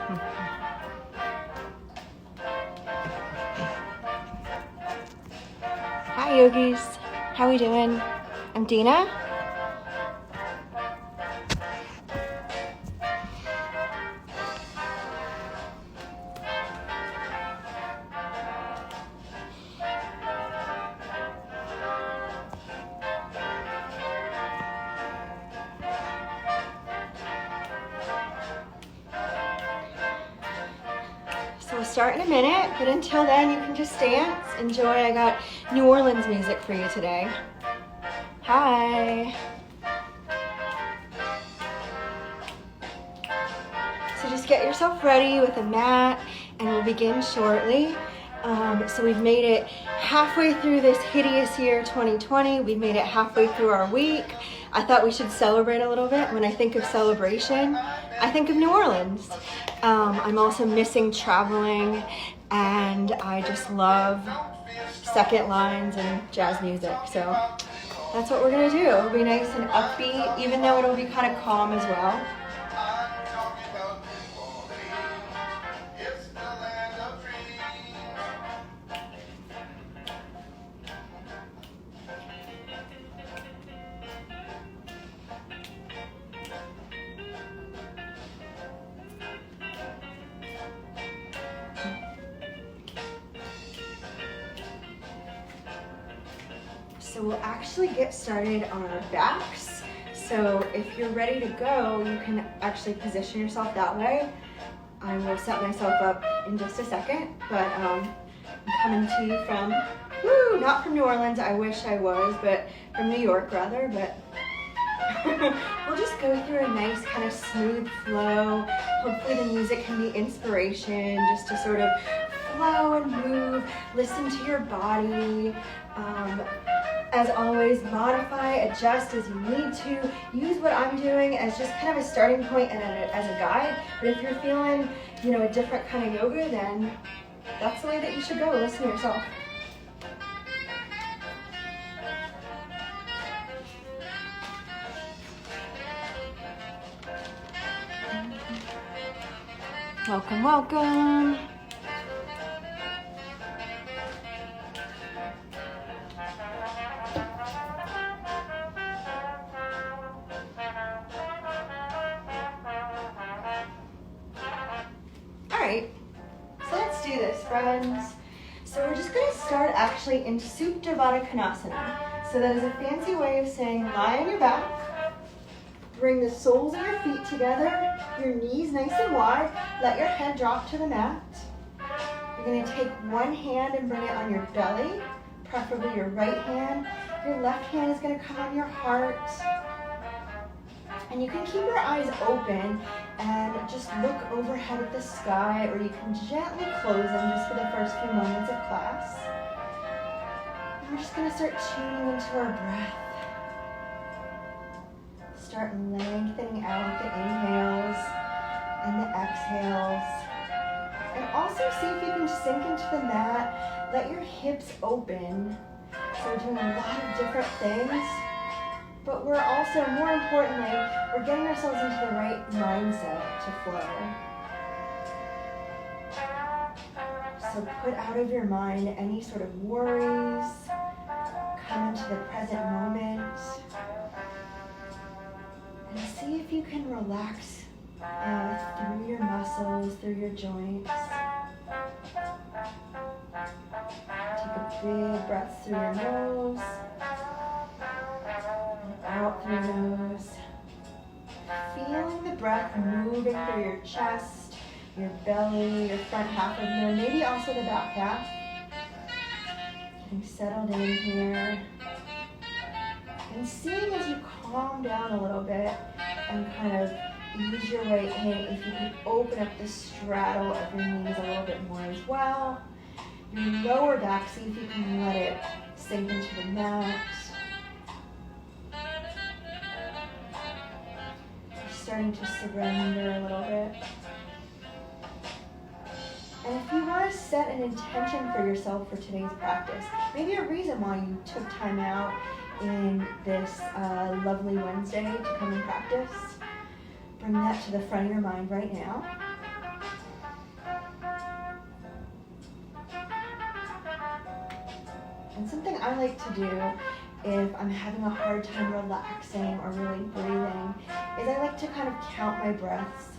Hi yogis, how we doing? I'm Dina. So we'll start in a minute, but until then you can just dance, enjoy. I got New Orleans music for you today. Hi. So just get yourself ready with a mat and we'll begin shortly. So we've made it halfway through this hideous year 2020. We've made it halfway through our week. I thought we should celebrate a little bit. When I think of celebration, I think of New Orleans. I'm also missing traveling, and I just love second lines and jazz music. So that's what we're gonna do. It'll be nice and upbeat, even though it'll be kind of calm as well. So we'll actually get started on our backs. So if you're ready to go, you can actually position yourself that way. I will set myself up in just a second, but I'm coming to you from, not from New Orleans, I wish I was, but from New York rather, but we'll just go through a nice kind of smooth flow. Hopefully the music can be inspiration, just to sort of flow and move, listen to your body. As always, modify, adjust as you need to. Use what I'm doing as just kind of a starting point and as a guide. But if you're feeling, a different kind of yoga, then that's the way that you should go. Listen to yourself. Welcome, welcome. So let's do this, friends. So we're just going to start actually in Supta Konasana. So that is a fancy way of saying lie on your back, bring the soles of your feet together, your knees nice and wide, let your head drop to the mat. You're going to take one hand and bring it on your belly, preferably your right hand. Your left hand is going to come on your heart. And you can keep your eyes open and just look overhead at the sky, or you can gently close them just for the first few moments of class. And we're just going to start tuning into our breath. Start lengthening out the inhales and the exhales. And also see if you can sink into the mat, let your hips open. So we're doing a lot of different things. But we're also, more importantly, we're getting ourselves into the right mindset to flow. So put out of your mind any sort of worries, come into the present moment, and see if you can relax through your muscles, through your joints. Take a big breath through your nose. Out through your nose. Feeling the breath moving through your chest, your belly, your front half of you, maybe also the back half. Getting settled in here. And seeing as you calm down a little bit and kind of ease your way in, if you can open up the straddle of your knees a little bit more as well. Your lower back, see if you can let it sink into the mat. Starting to surrender a little bit. And if you want to set an intention for yourself for today's practice, maybe a reason why you took time out in this lovely Wednesday to come and practice, bring that to the front of your mind right now. And something I like to do if I'm having a hard time relaxing or really breathing is I like to kind of count my breaths,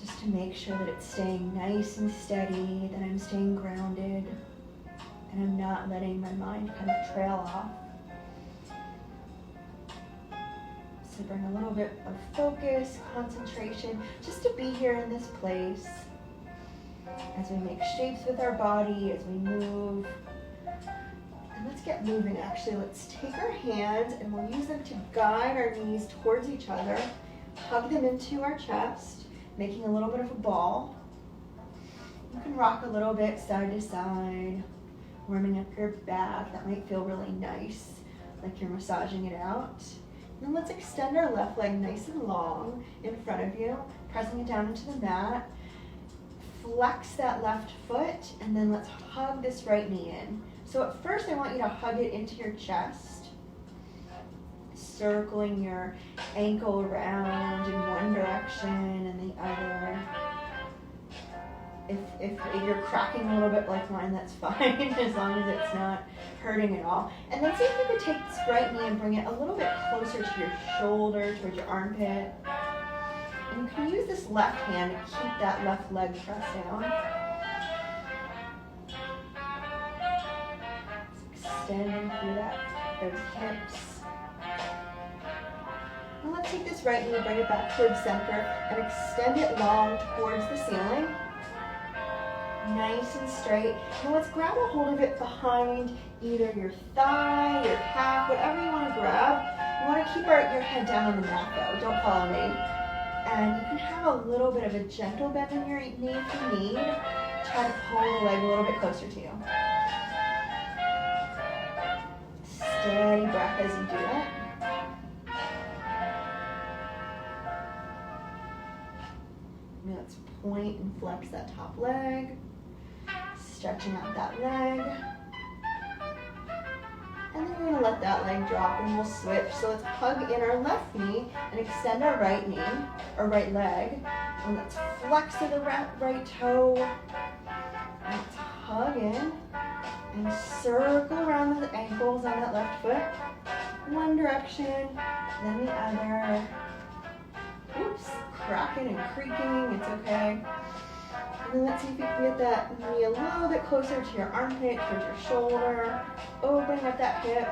just to make sure that it's staying nice and steady, that I'm staying grounded, and I'm not letting my mind kind of trail off. So bring a little bit of focus, concentration, just to be here in this place as we make shapes with our body, as we move. And let's get moving. Actually, let's take our hands and we'll use them to guide our knees towards each other, hug them into our chest, making a little bit of a ball. You can rock a little bit side to side, warming up your back. That might feel really nice, like you're massaging it out. And then let's extend our left leg nice and long in front of you, pressing it down into the mat. Flex that left foot, and then let's hug this right knee in. So at first I want you to hug it into your chest, circling your ankle around in one direction and the other. If you're cracking a little bit like mine, that's fine, as long as it's not hurting at all. And then see if you could take this right knee and bring it a little bit closer to your shoulder, towards your armpit. And you can use this left hand to keep that left leg pressed down. Just extending through those hips. And let's take this right knee, bring it back towards center, and extend it long towards the ceiling. Nice and straight. Now let's grab a hold of it behind either your thigh, your calf, whatever you want to grab. You want to keep your head down on the mat though, don't follow me. And you can have a little bit of a gentle bend in your knee if you need. Try to pull the leg a little bit closer to you. Steady breath as you do it. Now let's point and flex that top leg. Stretching out that leg. And then we're going to let that leg drop and we'll switch. So let's hug in our left knee and extend our right knee, or right leg. And let's flex to the right toe. And let's hug in and circle around the ankles on that left foot. One direction, then the other. Oops, cracking and creaking, it's okay. And then let's see if you can get that knee a little bit closer to your armpit, towards your shoulder. Opening up that hip.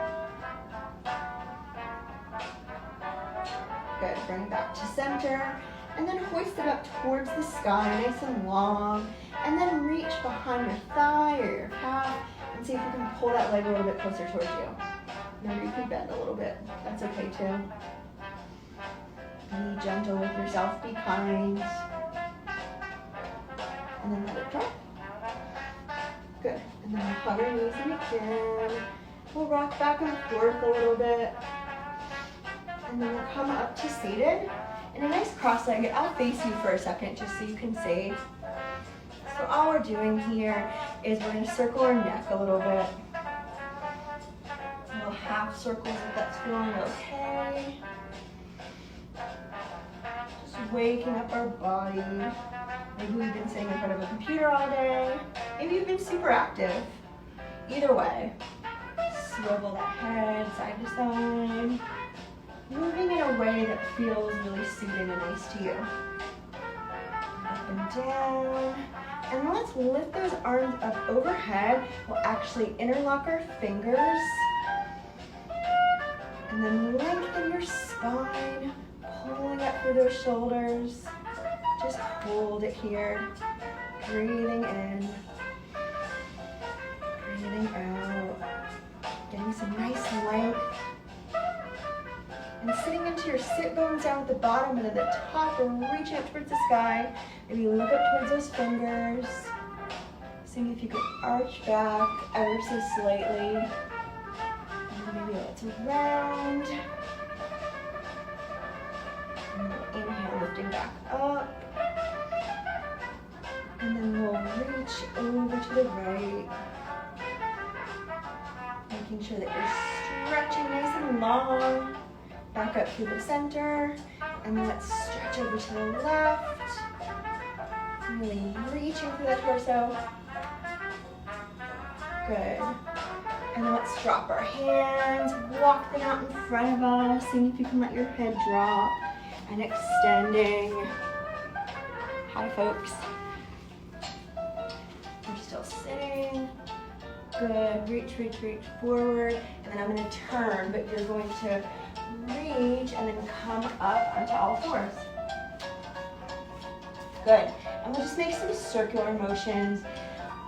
Good, bring it back to center. And then hoist it up towards the sky, nice and long. And then reach behind your thigh or your calf and see if you can pull that leg a little bit closer towards you. Remember, you can bend a little bit. That's okay too. Be gentle with yourself, be kind. And then let it drop. Good. And then hug our knees in again. We'll rock back and forth a little bit. And then we'll come up to seated. In a nice cross-legged, I'll face you for a second just so you can see. So all we're doing here is we're going to circle our neck a little bit. Little half circles if that's feeling okay. Just waking up our body. Maybe we've been sitting in front of a computer all day. Maybe you've been super active. Either way, swivel that head side to side. Moving in a way that feels really soothing and nice to you. Up and down. And let's lift those arms up overhead. We'll actually interlock our fingers. And then lengthen your spine, pulling up through those shoulders. Just hold it here. Breathing in. Breathing out. Getting some nice length. And sitting into your sit bones down at the bottom and at the top, and reaching up towards the sky. Maybe look up towards those fingers. Seeing if you can arch back ever so slightly. And then maybe let's round. And we'll inhale, lifting back up. And then we'll reach over to the right. Making sure that you're stretching nice and long. Back up through the center, and then let's stretch over to the left. Really reaching through the torso. Good. And then let's drop our hands, walk them out in front of us, seeing if you can let your head drop, and extending. Hi, folks. We're still sitting. Good. Reach, reach, reach forward. And then I'm going to turn, but you're going to reach and then come up onto all fours. Good. And we'll just make some circular motions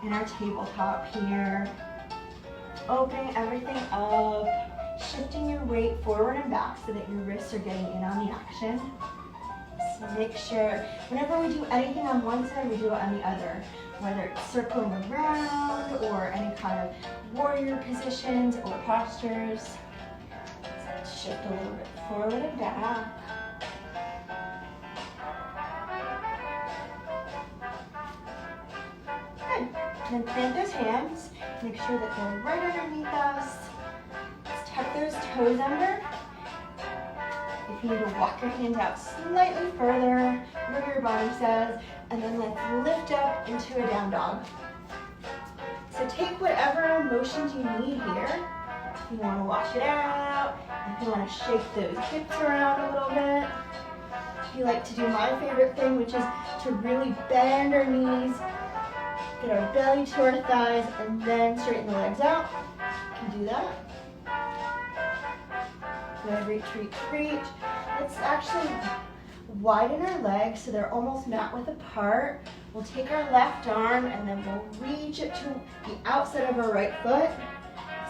in our tabletop here. Opening everything up, shifting your weight forward and back so that your wrists are getting in on the action. So make sure whenever we do anything on one side, we do it on the other. Whether it's circling around or any kind of warrior positions or postures. So let's shift a little bit forward and back. Good. And then plant those hands. Make sure that they're right underneath us. Let's tuck those toes under. If you need to walk your hands out slightly further, whatever your body says, and then let's lift up into a down dog. So take whatever motions you need here. If you want to wash it out, if you want to shake those hips around a little bit. If you like to do my favorite thing, which is to really bend our knees, get our belly to our thighs, and then straighten the legs out. You can do that. Good, reach, reach, reach. Let's actually widen our legs so they're almost mat width apart. We'll take our left arm and then we'll reach it to the outside of our right foot.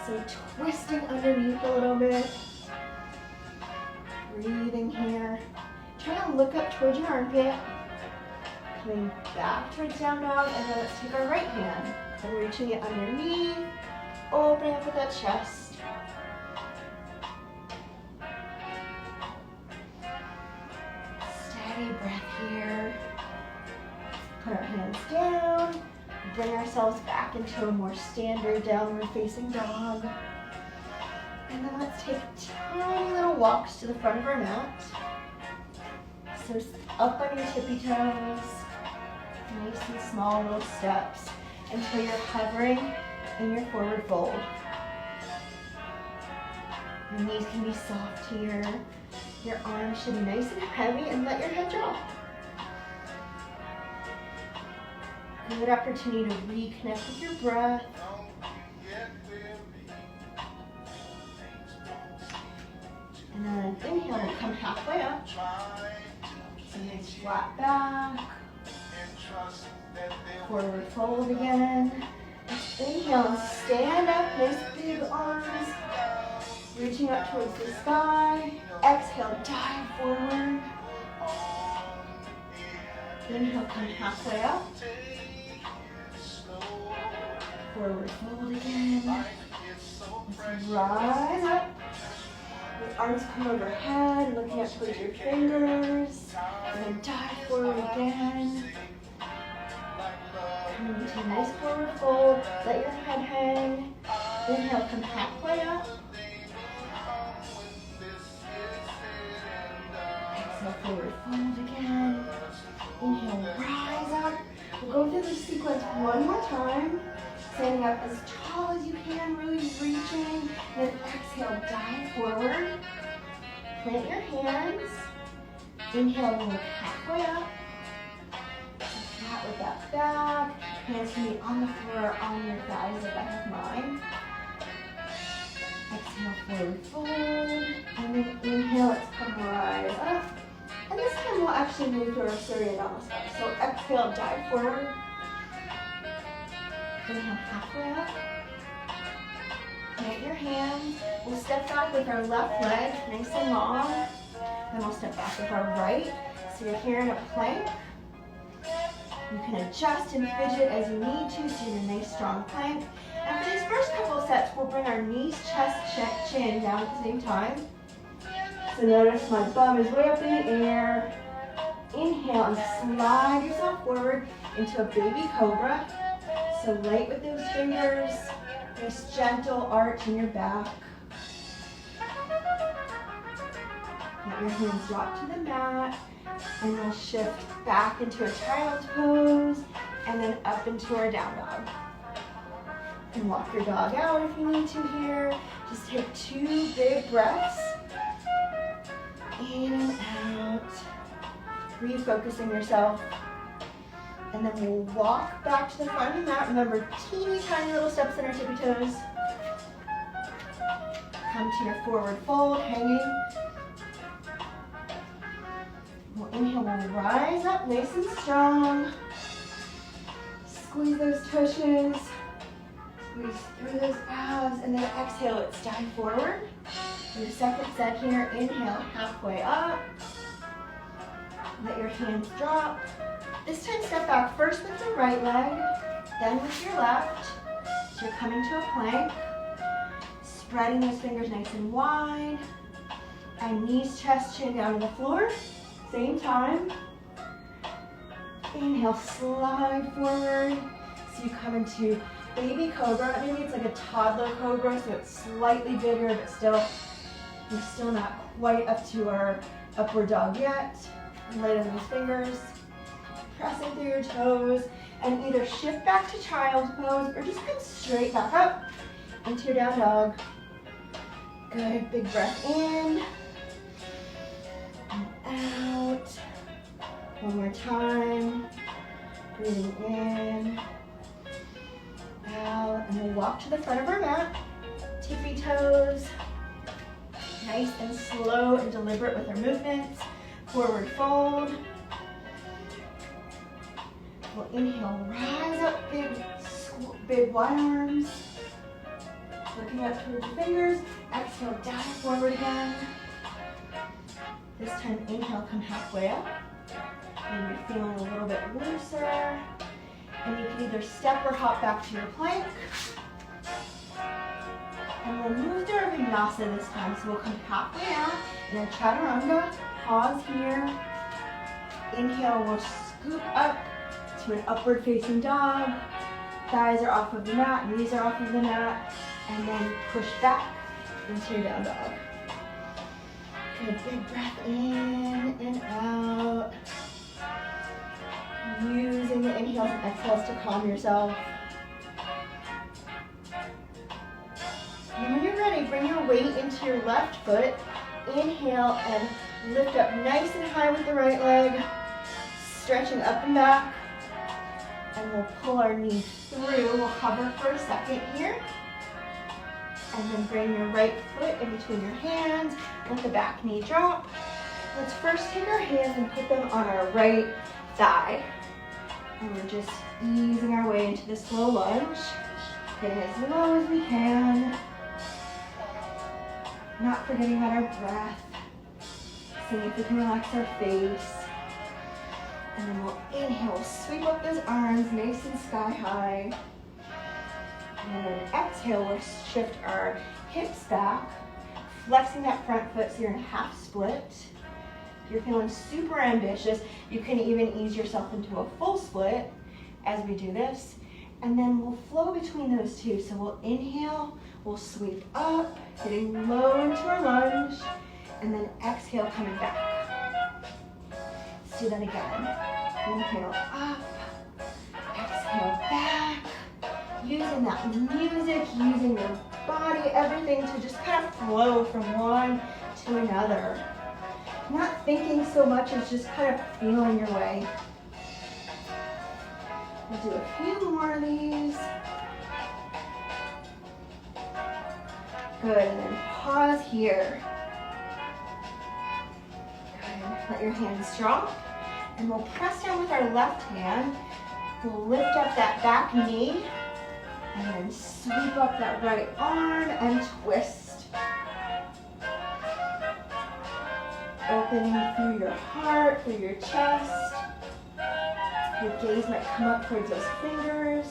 So twisting underneath a little bit. Breathing here. Try to look up towards your armpit. Coming back towards down dog, and then let's take our right hand and reaching it underneath, opening up with that chest. Steady breath here. Put our hands down, bring ourselves back into a more standard downward facing dog. And then let's take tiny little walks to the front of our mat. So up on your tippy toes. Nice and small little steps until you're hovering in your forward fold. Your knees can be soft here. Your arms should be nice and heavy, and let your head drop. Good opportunity to reconnect with your breath. And then inhale, we'll come halfway up. And then flat back. Forward fold again. Inhale and stand up, nice big arms. Reaching up towards the sky. Exhale, dive forward. Inhale, come halfway up. Forward fold again. Let's rise up. The arms come overhead, looking up towards your fingers. And then dive forward again. Coming into a nice forward fold. Let your head hang. Inhale, come halfway up. Exhale, forward fold again. Inhale, rise up. We'll go through this sequence one more time. Standing up as tall as you can, really reaching. Then exhale, dive forward. Plant your hands. Inhale, we'll look halfway up. Flat with that back. Hands can be on the floor, on your thighs like I have mine. Exhale, forward fold. And then inhale, let's come rise up. And this time we'll actually move to our Surya Namaskar. So exhale, dive forward. Inhale, halfway up. Plant your hands. We'll step back with our left leg, nice and long. Then we'll step back with our right. So you're here in a plank. You can adjust and fidget as you need to, so you're in a nice strong plank. And for these first couple of sets, we'll bring our knees, chest, chin down at the same time. So notice my bum is way up in the air. Inhale and slide yourself forward into a baby cobra. So light with those fingers, nice gentle arch in your back. Let your hands drop to the mat, and we'll shift back into a child's pose, and then up into our down dog. You can walk your dog out if you need to here. Just take 2 big breaths. In and out. Refocusing yourself. And then we'll walk back to the front of the mat. Remember, teeny tiny little steps in our tippy toes. Come to your forward fold, hanging. We'll inhale, we'll rise up nice and strong. Squeeze those tushes. Squeeze through those abs, and then exhale, it's down forward. Do the second set here. Inhale, halfway up. Let your hands drop. This time, step back first with your right leg, then with your left. So you're coming to a plank. Spreading those fingers nice and wide. And knees, chest, chin down to the floor. Same time. Inhale, slide forward. So you come into baby cobra. Maybe it's like a toddler cobra, so it's slightly bigger, but still, we're still not quite up to our upward dog yet. Light on those fingers. Pressing through your toes. And either shift back to child's pose or just come straight back up into your down dog. Good, big breath in. And out. One more time. Breathing in. Out. And we'll walk to the front of our mat. Tippy toes. Nice and slow and deliberate with our movements. Forward fold. We'll inhale, rise up, big wide arms. Looking up towards your fingers. Exhale, down forward again. This time, inhale, come halfway up. And you're feeling a little bit looser. And you can either step or hop back to your plank. And we'll move to our vinyasa this time. So we'll come halfway out in our chaturanga. Pause here. Inhale, we'll scoop up to an upward facing dog. Thighs are off of the mat, knees are off of the mat. And then push back into your down dog. Good, big breath in and out. Using the inhales and exhales to calm yourself. And when you're ready, bring your weight into your left foot. Inhale and lift up nice and high with the right leg. Stretching up and back. And we'll pull our knees through. We'll hover for a second here. And then bring your right foot in between your hands. Let the back knee drop. Let's first take our hands and put them on our right thigh. And we're just easing our way into this slow lunge. Getting as low as we can. Not forgetting about our breath. Seeing if we can relax our face. And then we'll inhale, sweep up those arms nice and sky high. And then exhale, we'll shift our hips back, flexing that front foot so you're in a half split. If you're feeling super ambitious, you can even ease yourself into a full split as we do this. And then we'll flow between those two. So we'll inhale, we'll sweep up, getting low into our lunge, and then exhale, coming back. Let's do that again. Inhale up, exhale back. Using that music, using your body, everything to just kind of flow from one to another. Not thinking so much as just kind of feeling your way. We'll do a few more of these. Good, and then pause here. Good, let your hands drop. And we'll press down with our left hand. We'll lift up that back knee. And then sweep up that right arm and twist. Opening through your heart, through your chest. Your gaze might come up towards those fingers.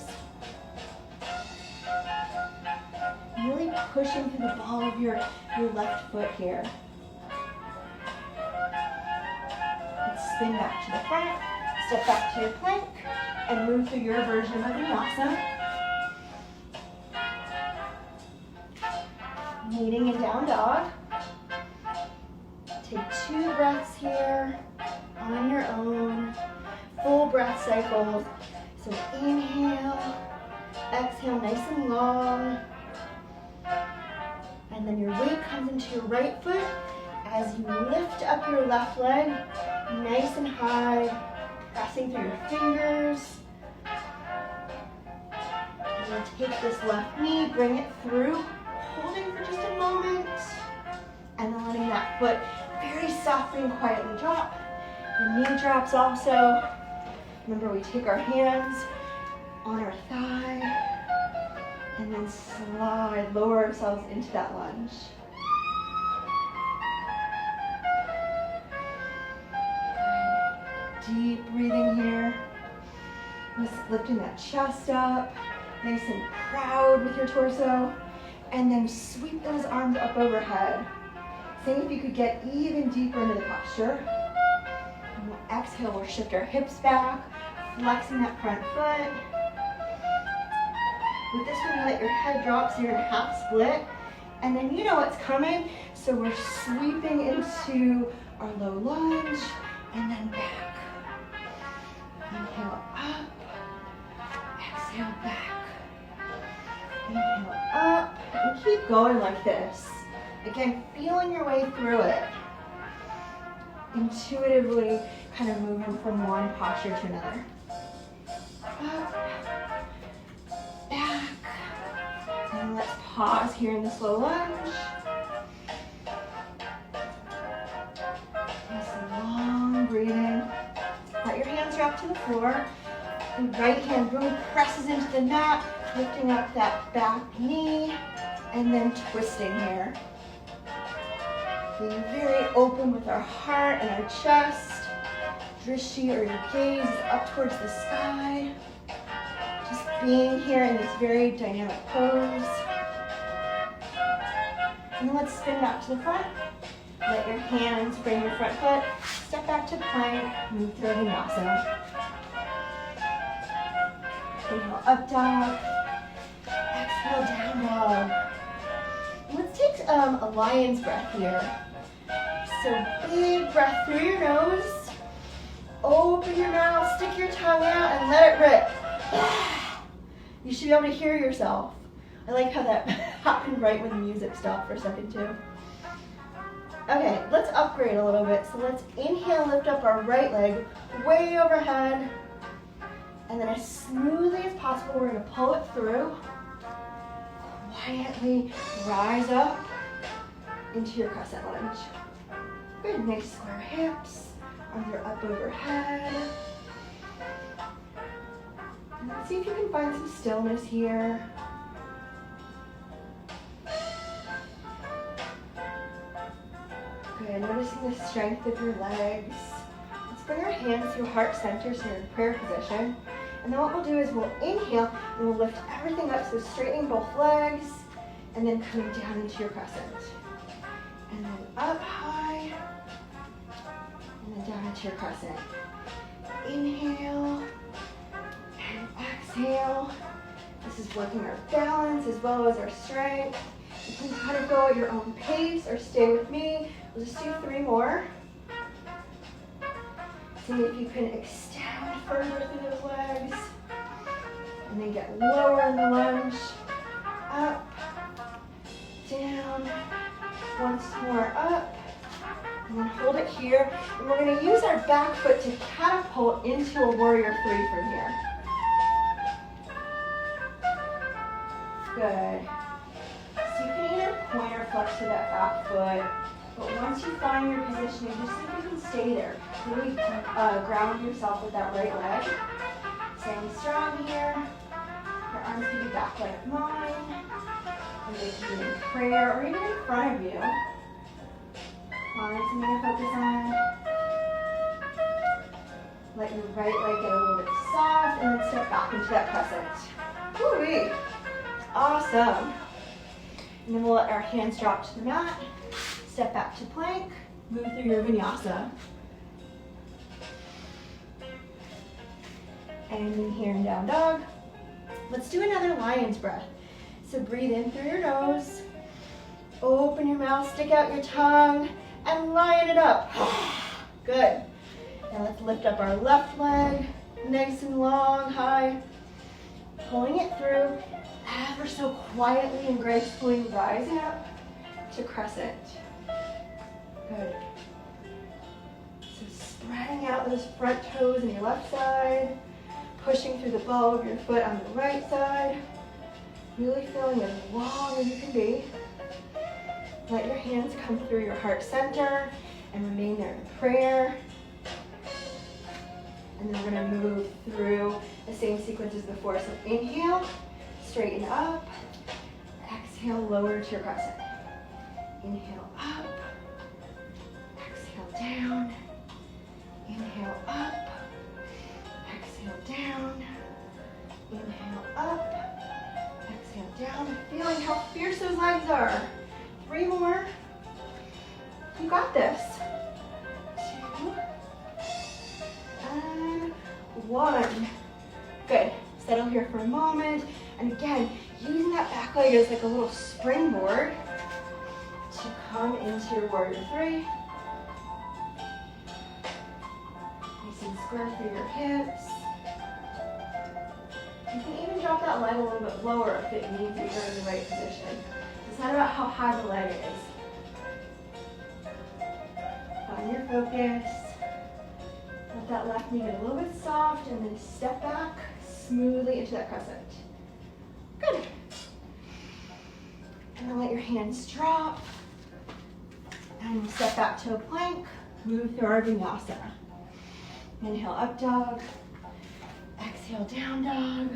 Really pushing through the ball of your left foot here. Let's spin back to the front, step back to your plank, and move through your version of vinyasa. Meeting in down dog. Take 2 breaths here on your own. Full breath cycles. So inhale, Exhale nice and long. And then your weight comes into your right foot as you lift up your left leg nice and high, pressing through your fingers. And then take this left knee, bring it through, holding for just a moment, and then letting that foot very softly and quietly drop. The knee drops also. Remember, we take our hands on our thigh and then slide, lower ourselves into that lunge. Good. Deep breathing here. Just lifting that chest up, nice and proud with your torso. And then sweep those arms up overhead. Seeing if you could get even deeper into the posture. And we'll exhale, we'll shift our hips back, flexing that front foot. With this one, you let your head drop so you're in a half split. And then you know what's coming. So we're sweeping into our low lunge and then back. Inhale up, exhale back. Inhale up, and keep going like this. Again, feeling your way through it. Intuitively kind of moving from one posture to another. Up, back, and let's pause here in this low lunge. Nice long breathing. Let your hands drop to the floor. The right hand really presses into the mat, lifting up that back knee, and then twisting here. Being very open with our heart and our chest. Drishti, or your gaze, is up towards the sky. Just being here in this very dynamic pose. And then let's spin back to the front. Let your hands bring your front foot. Step back to plank, move through vinyasa. Inhale, up dog. Exhale, down dog. And let's take a lion's breath here. So big breath through your nose. Open your mouth, stick your tongue out, and let it rip. You should be able to hear yourself. I like how that happened right when the music stopped for a second too. Okay, let's upgrade a little bit. So let's inhale, lift up our right leg way overhead. And then as smoothly as possible, we're gonna pull it through. Quietly rise up into your crescent lunge. Good, nice square hips. Arms are up overhead. And let's see if you can find some stillness here. Good, noticing the strength of your legs. Let's bring our hands to heart center, so you're in prayer position. And then what we'll do is we'll inhale and we'll lift everything up, so straightening both legs, and then coming down into your crescent. And then up high, and then down into your crescent. Inhale, and exhale. This is working our balance as well as our strength. You can kind of go at your own pace or stay with me. We'll just do 3 more. See if you can extend further through those legs. And then get lower in the lunge. Up, down, once more up. And then hold it here. And we're going to use our back foot to catapult into a warrior 3 from here. Good. So you can either point or flex to that back foot. But once you find your positioning, just see if you can stay there. Really ground yourself with that right leg. Staying strong here. Your arms can be back like mine. And they can be in prayer or even in front of you. Find something to focus on. Let your right leg get a little bit soft and then step back into that crescent. Woo-wee. Awesome. And then we'll let our hands drop to the mat. Step back to plank. Move through your vinyasa. And then here in down dog. Let's do another lion's breath. So breathe in through your nose. Open your mouth, stick out your tongue, and lion it up. Good. Now let's lift up our left leg, nice and long, high. pulling it through, ever so quietly and gracefully rising up to crescent. Good. So spreading out those front toes on your left side, pushing through the ball of your foot on the right side, really feeling as long as you can be. Let your hands come through your heart center and remain there in prayer. And then we're going to move through the same sequence as before. So inhale, straighten up. Exhale, lower to your crescent. Inhale up. Exhale down. Inhale up. Exhale down. Inhale up. Exhale down. Feeling how fierce those legs are. 3 more. You got this. 2 and 1. Good. Settle here for a moment. And again, using that back leg as like a little springboard to come into your warrior 3. Nice and square through your hips. You can even drop that leg a little bit lower if it means that you're in the right position. It's not about how high the leg is. Find your focus. Let that left knee get a little bit soft and then step back smoothly into that crescent. Good. And then let your hands drop. And step back to a plank. Move through our vinyasa. Inhale, up dog. Exhale, down dog.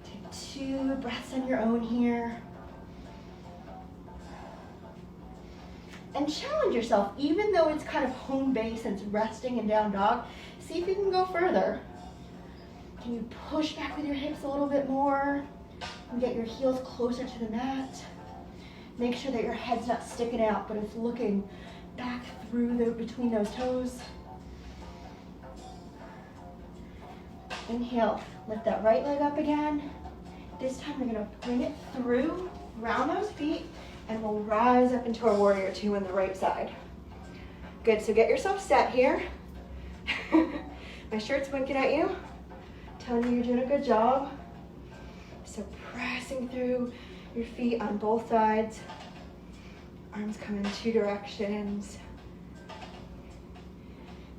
Take 2 breaths on your own here. And challenge yourself, even though it's kind of home base and it's resting and down dog, see if you can go further. Can you push back with your hips a little bit more and get your heels closer to the mat? Make sure that your head's not sticking out, but it's looking back through between those toes. Inhale, lift that right leg up again. This time we're gonna bring it through, round those feet, and we'll rise up into our warrior 2 on the right side. Good, so get yourself set here. My shirt's winking at you, telling you you're doing a good job. So pressing through your feet on both sides. Arms come in 2 directions.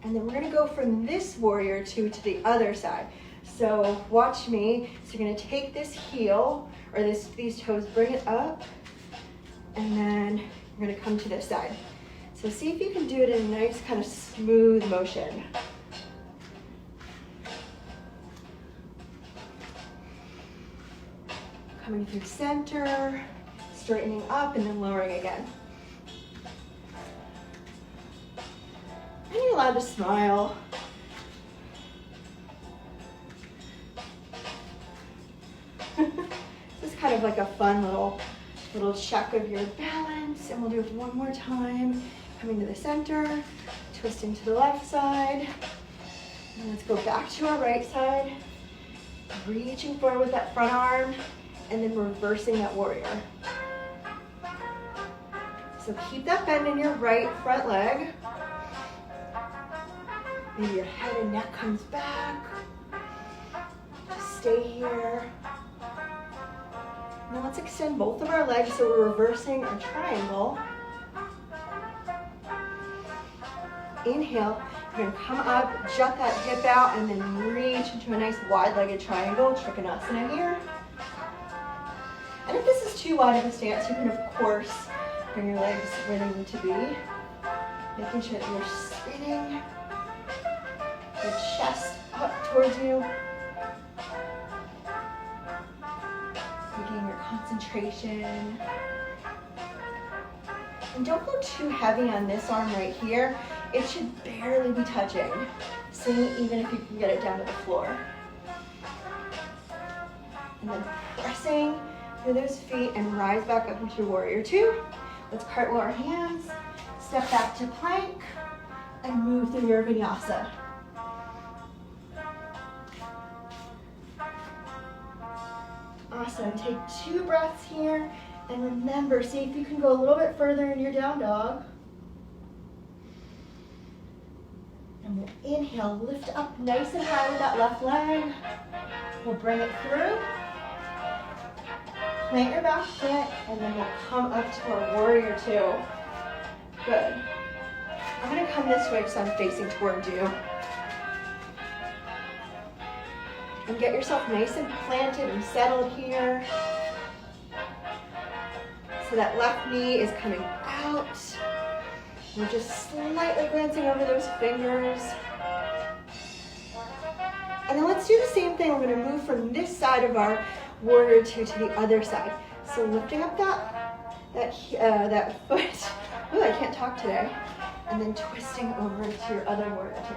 And then we're gonna go from this warrior 2 to the other side. So watch me. So you're gonna take this heel, or these toes, bring it up, and then you're gonna come to this side. So see if you can do it in a nice kind of smooth motion. Coming through center, straightening up, and then lowering again. And you're allowed to smile. This is kind of like a fun little check of your balance, and we'll do it one more time. Coming to the center, twisting to the left side. And let's go back to our right side. Reaching forward with that front arm, and then reversing that warrior. So keep that bend in your right front leg. Maybe your head and neck comes back. Just stay here. Now let's extend both of our legs so we're reversing our triangle. Inhale, you're gonna come up, jut that hip out, and then reach into a nice wide-legged triangle, Trikonasana here. And if this is too wide of a stance, you can of course bring your legs where they need to be. Making sure that you're spinning your chest up towards you. Taking your concentration. And don't go too heavy on this arm right here. It should barely be touching. Same even if you can get it down to the floor. And then pressing through those feet and rise back up into warrior 2. Let's cartwheel our hands, step back to plank, and move through your vinyasa. Awesome, take 2 breaths here, and remember, see if you can go a little bit further in your down dog. And And inhale, lift up nice and high with that left leg. We'll bring it through. Plant your back foot, and then we'll come up to our warrior two. Good. I'm gonna come this way so I'm facing towards you. And get yourself nice and planted and settled here. So that left knee is coming out. We're just slightly glancing over those fingers. And then let's do the same thing. We're gonna move from this side of our warrior two to the other side. So lifting up that foot. Ooh, I can't talk today. And then twisting over to your other warrior two.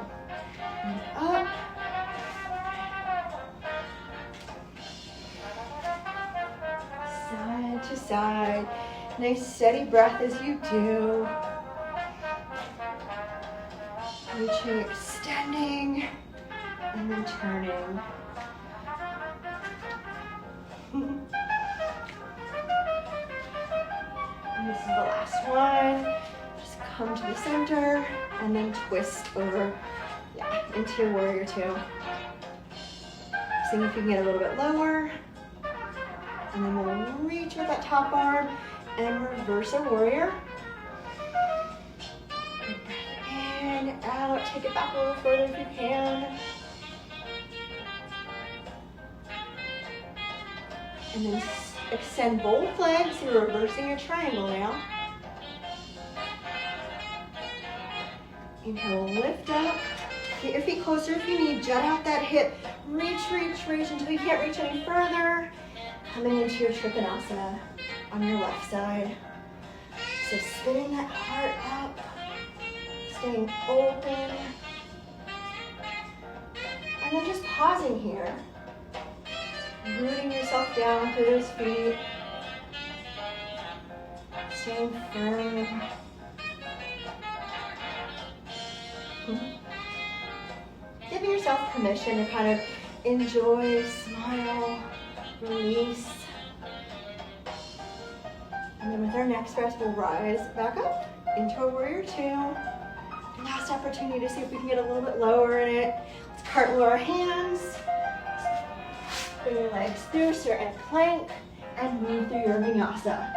And up. Side to side. Nice steady breath as you do. Reaching, extending, and then turning. And this is the last one. Just come to the center and then twist over, into your warrior two. Seeing if you can get a little bit lower. And then we'll reach with that top arm and reverse our warrior. In, out, take it back a little further if you can. And then extend both legs. You're reversing your triangle now. Inhale, lift up. Get your feet closer if you need. Jut out that hip. Reach, reach, reach until you can't reach any further. Coming into your Trikonasana on your left side. So spinning that heart up. Staying open. And then just pausing here. Rooting yourself down through those feet. Staying firm. Giving yourself permission to kind of enjoy, smile, release. And then with our next breath, we'll rise back up into a warrior two. Last opportunity to see if we can get a little bit lower in it. Let's cartwheel our hands. Bring your legs through, start in a plank, and move through your vinyasa.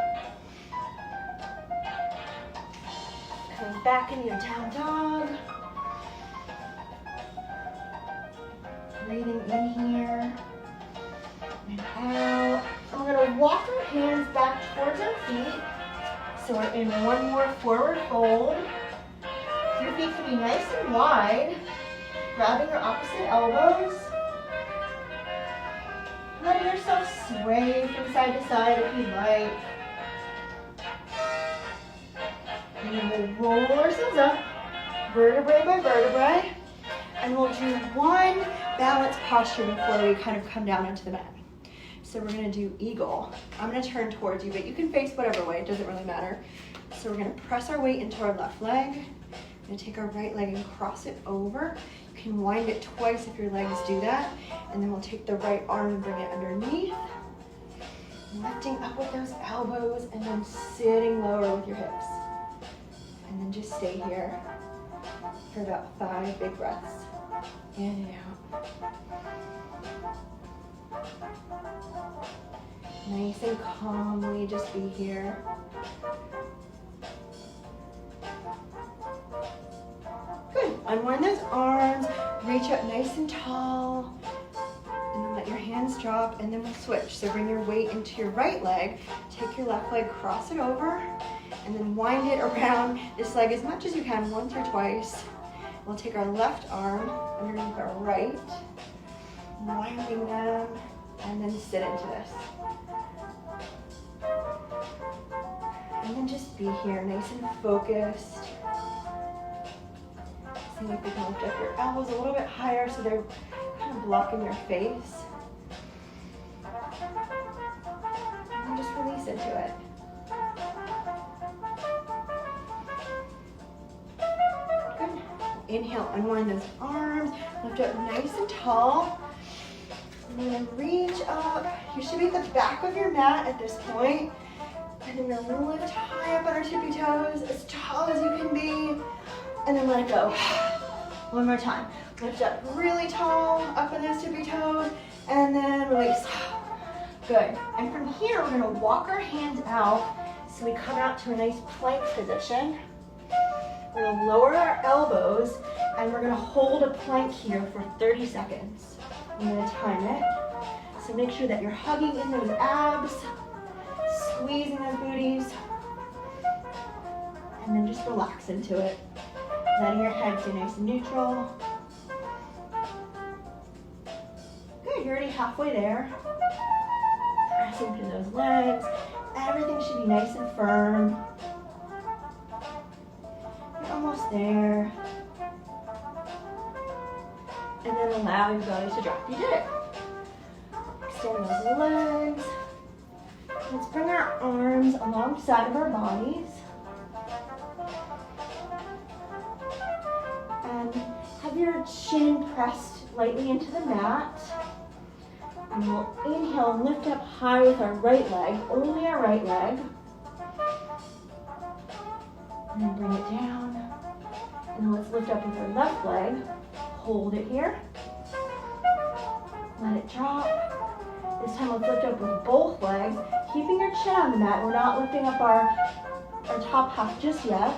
Coming back into your down dog. Breathing in here and out. And we're gonna walk our hands back towards our feet. So we're in one more forward fold. Your feet can be nice and wide. Grabbing your opposite elbows. Letting yourself sway from side to side if you'd like. And then we'll roll ourselves up, vertebrae by vertebrae. And we'll do one balance posture before we kind of come down into the mat. So we're gonna do eagle. I'm gonna turn towards you, but you can face whatever way, it doesn't really matter. So we're gonna press our weight into our left leg. We're gonna take our right leg and cross it over. You can wind it twice if your legs do that. And then we'll take the right arm and bring it underneath. Lifting up with those elbows and then sitting lower with your hips. And then just stay here for about 5 big breaths. In and out. Nice and calmly, just be here. Good. Unwind those arms, reach up nice and tall, and then let your hands drop, and then we'll switch. So bring your weight into your right leg, take your left leg, cross it over, and then wind it around this leg as much as you can, once or twice. We'll take our left arm underneath our right, winding them, and then sit into this. And then just be here, nice and focused. See if you can lift up your elbows a little bit higher so they're kind of blocking your face. And then just release into it. Good. Inhale, unwind those arms, lift up nice and tall. And then reach up. You should be at the back of your mat at this point. And then we're gonna lift high up on our tippy toes, as tall as you can be. And then let it go. One more time. Lift up really tall, up in those tippy toes, and then release. Good. And from here, we're gonna walk our hands out so we come out to a nice plank position. We're gonna lower our elbows, and we're gonna hold a plank here for 30 seconds. I'm gonna time it. So make sure that you're hugging in those abs, squeezing those booties, and then just relax into it. Letting your head stay nice and neutral. Good, you're already halfway there. Pressing through those legs. Everything should be nice and firm. You're almost there. And then allow your belly to drop. You did it. Extend those legs. Let's bring our arms alongside of our bodies. And have your chin pressed lightly into the mat. And we'll inhale and lift up high with our right leg, only our right leg. And then bring it down. And then let's lift up with our left leg. Hold it here. Let it drop. This time let's lift up with both legs, keeping your chin on the mat. We're not lifting up our top half just yet.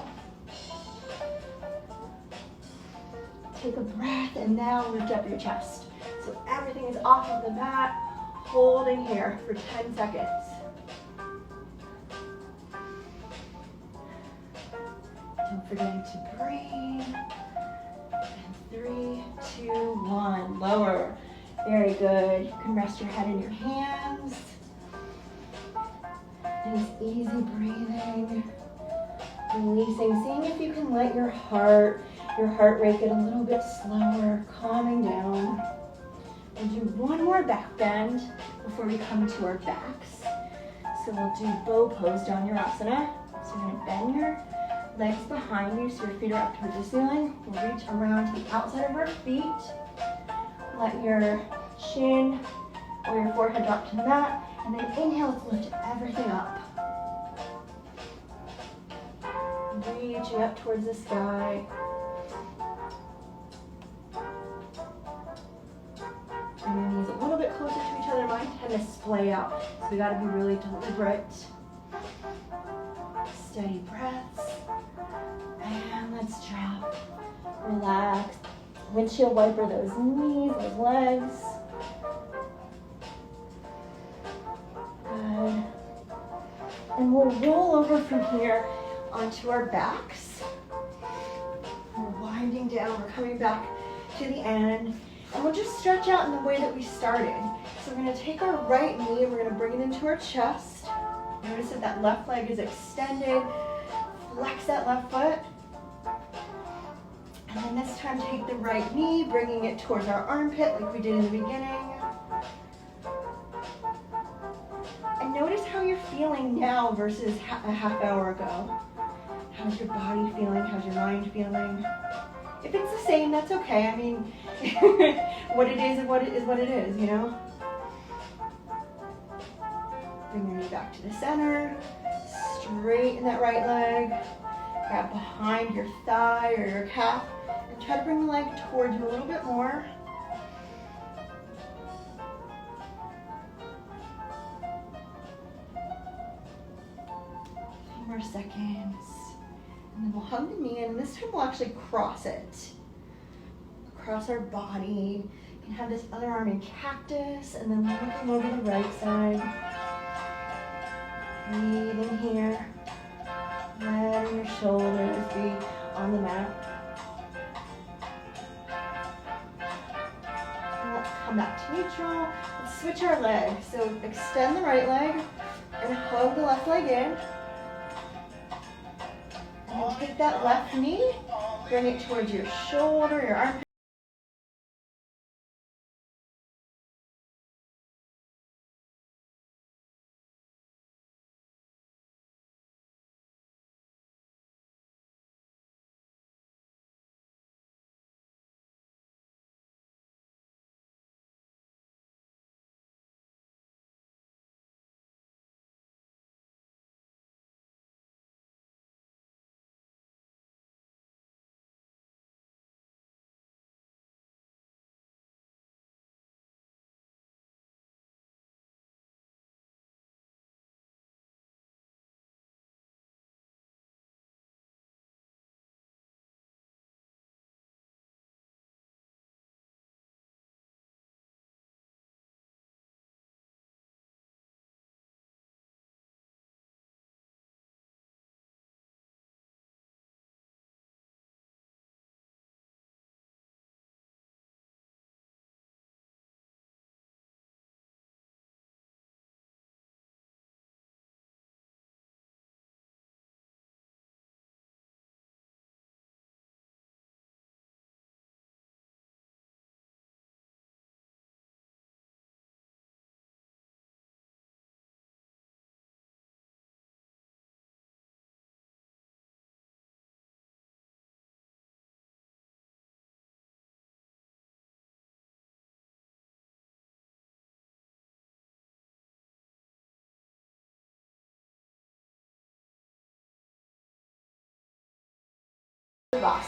Take a breath and now lift up your chest. So everything is off of the mat, holding here for 10 seconds. Don't forget to breathe. And 3, 2, 1, lower. Very good. You can rest your head in your hands. Nice easy breathing. Releasing, seeing if you can let your heart rate get a little bit slower, calming down. We'll do one more back bend before we come to our backs. So we'll do bow pose Dhanurasana. So you're gonna bend your legs behind you so your feet are up towards the ceiling. We'll reach around to the outside of our feet. Let your chin or your forehead drop to the mat. And then inhale, let's lift everything up. Reaching up towards the sky. And your knees a little bit closer to each other. Mine tend to splay out. So we gotta be really deliberate. Steady breaths. And let's drop. Relax. Windshield wiper those knees, those legs. Good. And we'll roll over from here onto our backs. We're winding down, we're coming back to the end. And we'll just stretch out in the way that we started. So we're gonna take our right knee and we're gonna bring it into our chest. Notice that that left leg is extended. Flex that left foot. And then this time take the right knee, bringing it towards our armpit like we did in the beginning. And notice how you're feeling now versus a half hour ago. How's your body feeling? How's your mind feeling? If it's the same, that's okay. I mean, what it is what it is, you know? Bring your knee back to the center. Straighten that right leg. Grab behind your thigh or your calf. And try to bring the leg towards you a little bit more. A few more seconds. And then we'll hug the knee, and this time we'll actually cross it. Across our body. You can have this other arm in cactus, and then looking over the right side. Breathe in here. Letting your shoulders be on the mat. And let's come back to neutral. Let's switch our legs. So extend the right leg and hug the left leg in. And take that left knee, bring it towards your shoulder, your armpit.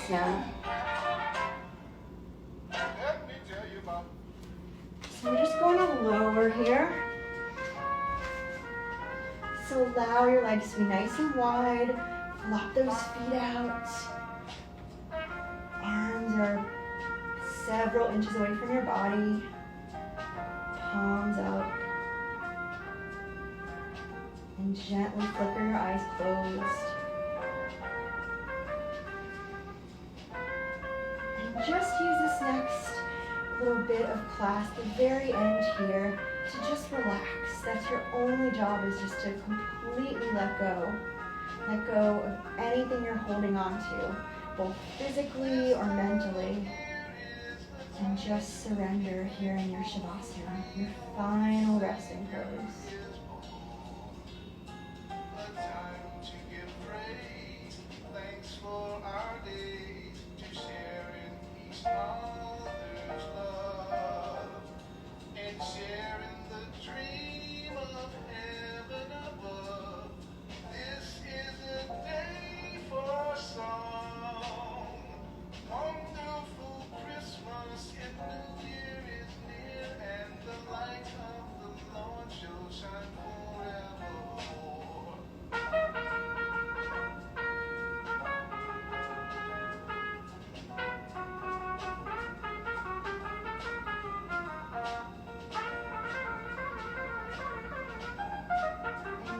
Shavasana. So we're just going to lower here. So allow your legs to be nice and wide. Flop those feet out. Arms are several inches away from your body. Palms up. And gently flicker your eyes closed. And just use this next little bit of class, the very end here, to just relax. That's your only job, is just to completely let go. Let go of anything you're holding on to, both physically or mentally. And just surrender here in your Shavasana, your final resting pose.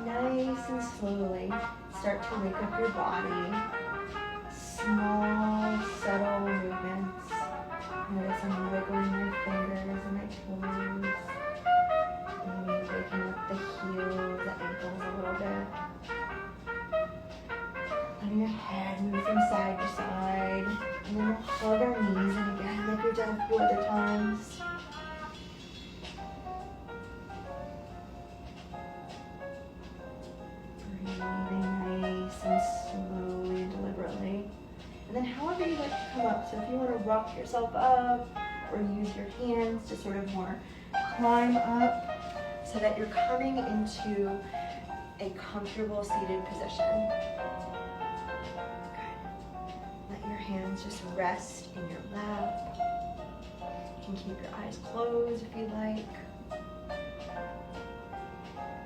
Nice and slowly start to wake up your body. Small, subtle movements. Notice I'm wiggling my fingers and my toes. Maybe waking up the heels, the ankles a little bit. Letting your head move from side to side. And then we'll hug our knees in again like we've done a few other times. Breathing nice and slowly and deliberately. And then however you like to come up. So if you want to rock yourself up or use your hands to sort of more climb up so that you're coming into a comfortable seated position. Good. Let your hands just rest in your lap. You can keep your eyes closed if you'd like.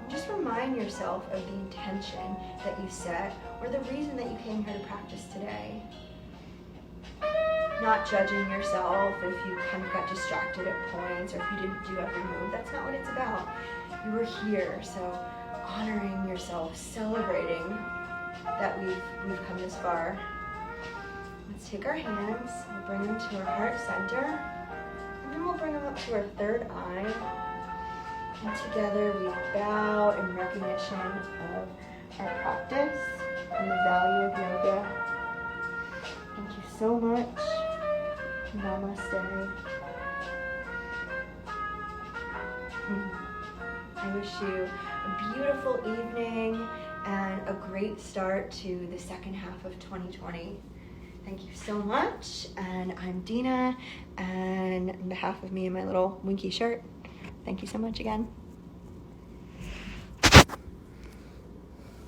Just remind yourself of the intention that you set or the reason that you came here to practice today. Not judging yourself if you kind of got distracted at points or if you didn't do every move. That's not what it's about. You were here, so honoring yourself, celebrating that we've come this far. Let's take our hands, we'll bring them to our heart center, and then we'll bring them up to our third eye. And together we bow in recognition of our practice and the value of yoga. Thank you so much. Namaste. I wish you a beautiful evening and a great start to the second half of 2020. Thank you so much. And I'm Dina, and on behalf of me and my little Winky shirt, thank you so much again.